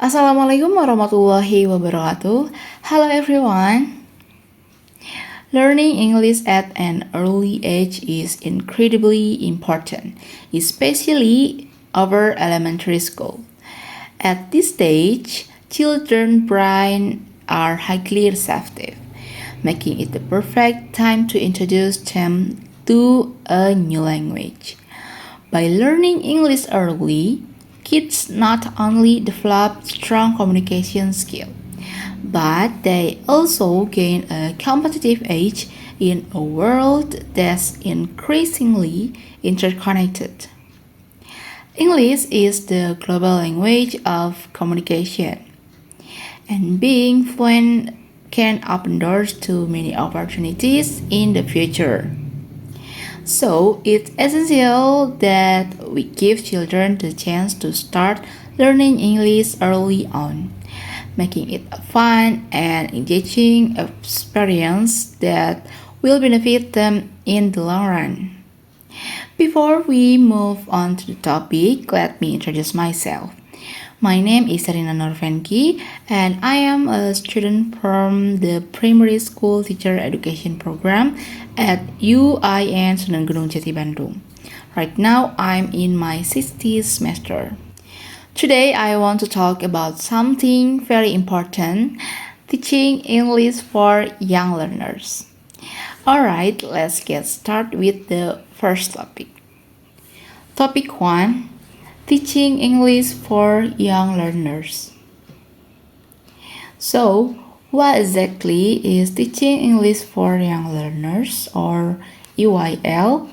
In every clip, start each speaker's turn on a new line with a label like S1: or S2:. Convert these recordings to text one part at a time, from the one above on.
S1: Assalamualaikum warahmatullahi wabarakatuh. Hello everyone. Learning English at an early age is incredibly important, especially over elementary school. At this stage, children's brains are highly receptive, making it the perfect time to introduce them to a new language. By learning English early, kids not only develop strong communication skills, but they also gain a competitive edge in a world that's increasingly interconnected. English is the global language of communication, and being fluent can open doors to many opportunities in the future. So, it's essential that we give children the chance to start learning English early on, making it a fun and engaging experience that will benefit them in the long run. Before we move on to the topic, let me introduce myself. My name is Serina Norvenki, and I am a student from the Primary School Teacher Education Program at UIN Sunan Gunung Jati Bandung. Right now, I'm in my 60th semester. Today, I want to talk about something very important, teaching English for young learners. Alright, let's get started with the first topic. Topic 1, Teaching English for Young Learners. So, what exactly is Teaching English for Young Learners, or EYL?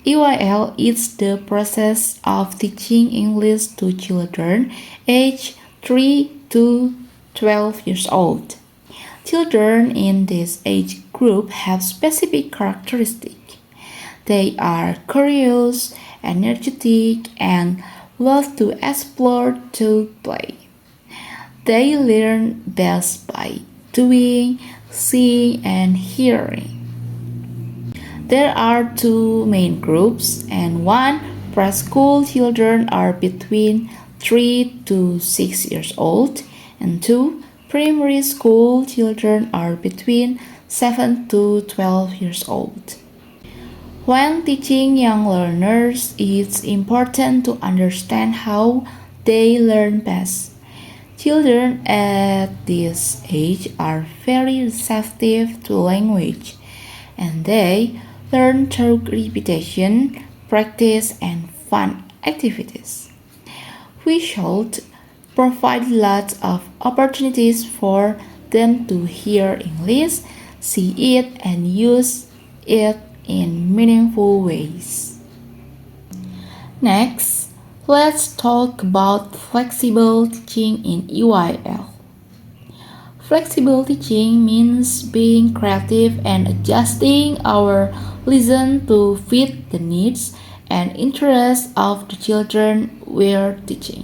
S1: EYL is the process of teaching English to children aged 3 to 12 years old. Children in this age group have specific characteristics. They are curious, energetic, and love to explore to play. They learn best by doing, seeing, and hearing. There are two main groups, and one preschool children are between 3 to 6 years old, and two primary school children are between 7 to 12 years old. When teaching young learners, it's important to understand how they learn best. Children at this age are very receptive to language, and they learn through repetition, practice, and fun activities. We should provide lots of opportunities for them to hear English, see it, and use it in meaningful ways. Next, let's talk about flexible teaching in EYL. Flexible teaching means being creative and adjusting our lesson to fit the needs and interests of the children we're teaching.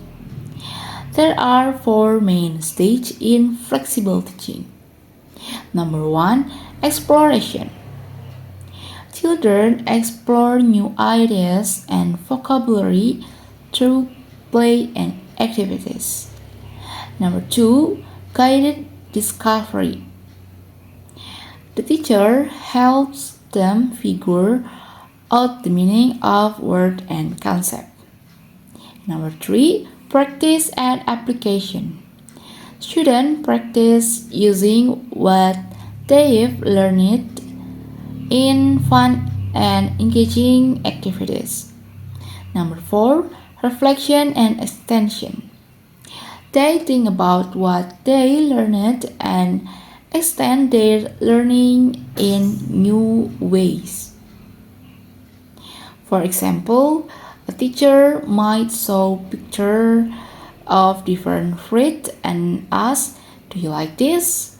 S1: There are four main stages in flexible teaching. Number 1, exploration. Children explore new ideas and vocabulary through play and activities. Number 2, guided discovery. The teacher helps them figure out the meaning of word and concept. Number 3, practice and application. Students practice using what they've learned in fun and engaging activities. Number 4, reflection and extension. They think about what they learned and extend their learning in new ways. For example, a teacher might show pictures of different fruit and ask, "Do you like this?"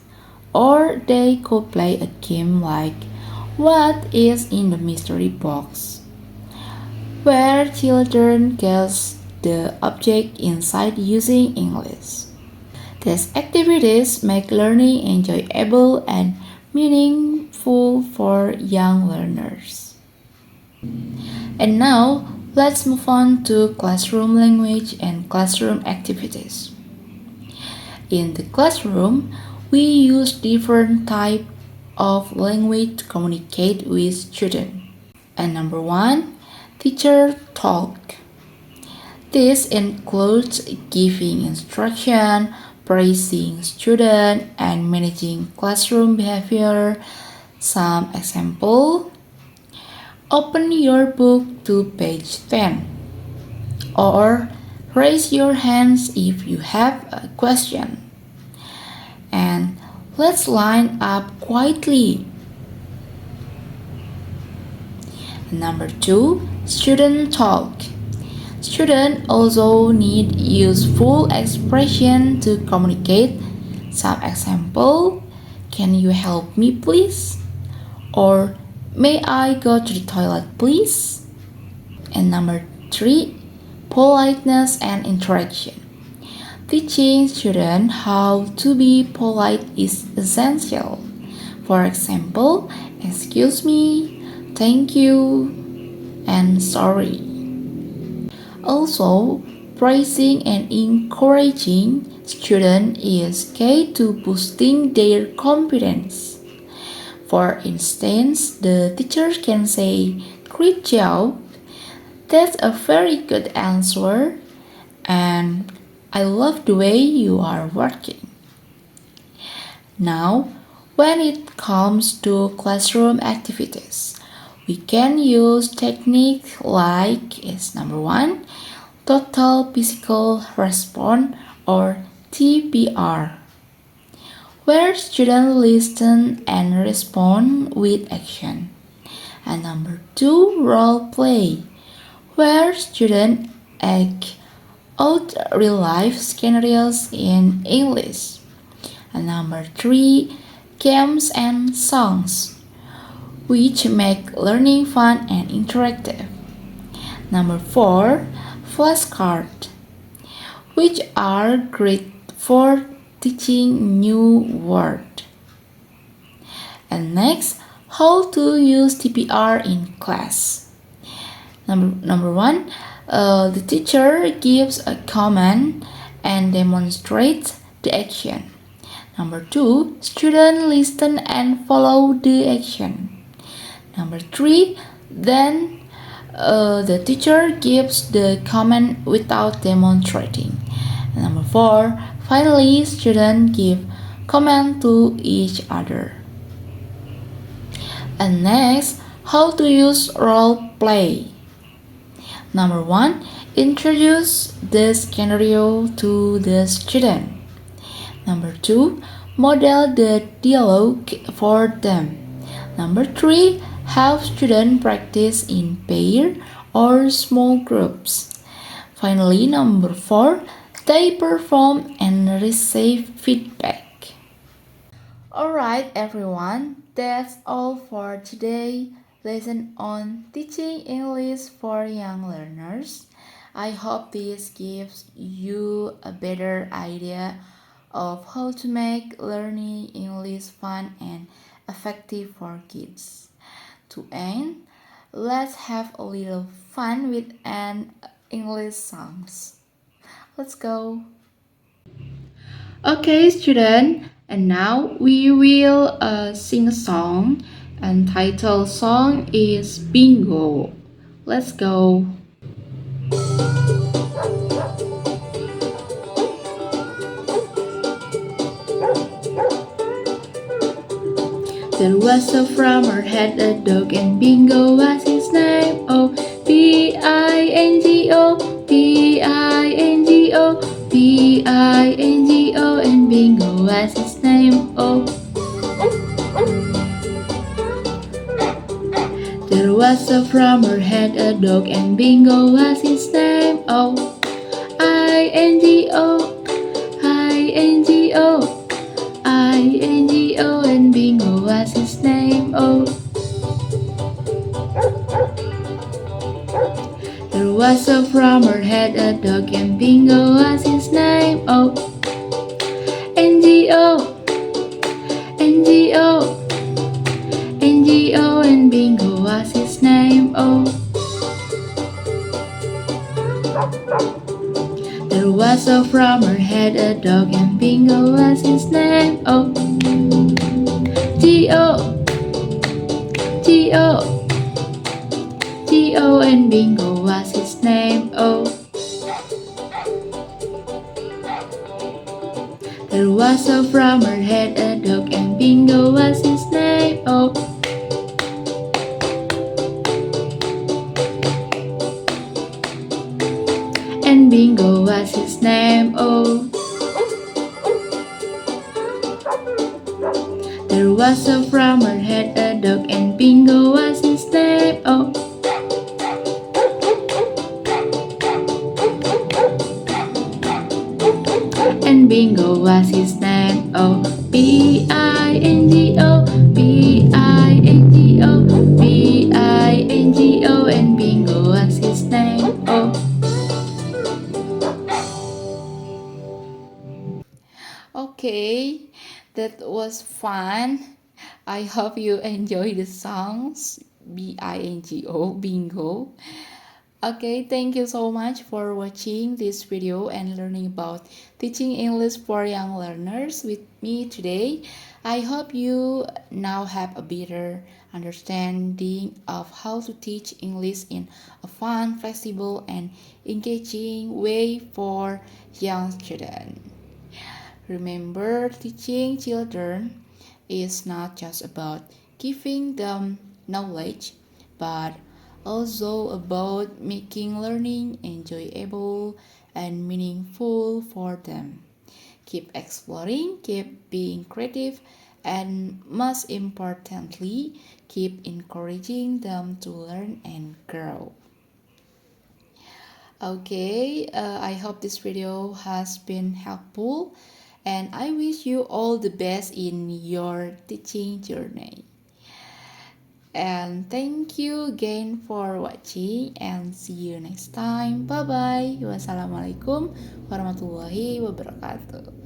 S1: Or they could play a game like "What is in the mystery box?" where children guess the object inside using English. These activities make learning enjoyable and meaningful for young learners. And now, Let's move on to classroom language and classroom activities. In the classroom, we use different types of language to communicate with students. And number one, teacher talk. This includes giving instruction, praising students, and managing classroom behavior. Some example: open your book to page 10, or raise your hands if you have a question. And let's line up quietly. Number two, student talk. Students also need useful expression to communicate. Some example: can you help me please? Or may I go to the toilet please? And number three, politeness and interaction. Teaching students how to be polite is essential. For example, excuse me, thank you, and sorry. Also, praising and encouraging students is key to boosting their confidence. For instance, the teacher can say, "Great job, that's a very good answer, and I love the way you are working." Now, when it comes to classroom activities, we can use techniques like number one, total physical response or TPR, where students listen and respond with action. And number two, role play, where students act out real-life scenarios in English. And number three, games and songs, which make learning fun and interactive. Number four, flashcards, which are great for teaching new words. And next, how to use TPR in class. Number one, the teacher gives a command and demonstrates the action. Number two, students listen and follow the action. Number three, then the teacher gives the command without demonstrating. And number four, finally, students give command to each other. And next, how to use role play. Number one, introduce the scenario to the student. Number two, model the dialogue for them. Number three, have students practice in pair or small groups. Finally, number four, they perform and receive feedback. Alright everyone, that's all for today. Lesson on teaching English for young learners. I hope this gives you a better idea of how to make learning English fun and effective for kids. To end, let's have a little fun with an English songs. Let's go. Okay, student, and now we will sing a song, and title song is Bingo. Let's go. There was a farmer had a dog, and Bingo was his name. Oh, B-I-N-G-O, B-I-N-G-O, B-I-N-G-O, and Bingo was his name. Oh, there was a farmer had a dog, and Bingo was his name. Oh, I-N-G-O, I-N-G-O, I-N-G-O, and Bingo was his name. Oh, there was a farmer had a dog, and Bingo was his name. Oh, N-G-O, N-G-O, N-G-O, and Bingo was his name. Oh, There was a farmer had a dog and Bingo was his name. Oh, G-O, G-O, G-O and Bingo was his name. Oh, there was a farmer had a dog and Bingo was his name. Oh, and Bingo was his name. Oh, there was a farmer had a dog and Bingo was his name. Oh, and Bingo was his name. Oh, B-I-N-G-O, B-I-N-G-O, B-I-N-G-O, and Bingo was his name. Oh, okay, that was fun. I hope you enjoy the songs B-I-N-G-O, Bingo. Okay, thank you so much for watching this video and learning about teaching English for young learners with me today. I hope you now have a better understanding of how to teach English in a fun, flexible, and engaging way for young children. Remember, teaching children is not just about giving them knowledge, but also about making learning enjoyable and meaningful for them. Keep exploring, keep being creative, and most importantly, keep encouraging them to learn and grow. Okay, I hope this video has been helpful, and I wish you all the best in your teaching journey. And thank you again for watching and see you next time. Bye bye. Wassalamualaikum warahmatullahi wabarakatuh.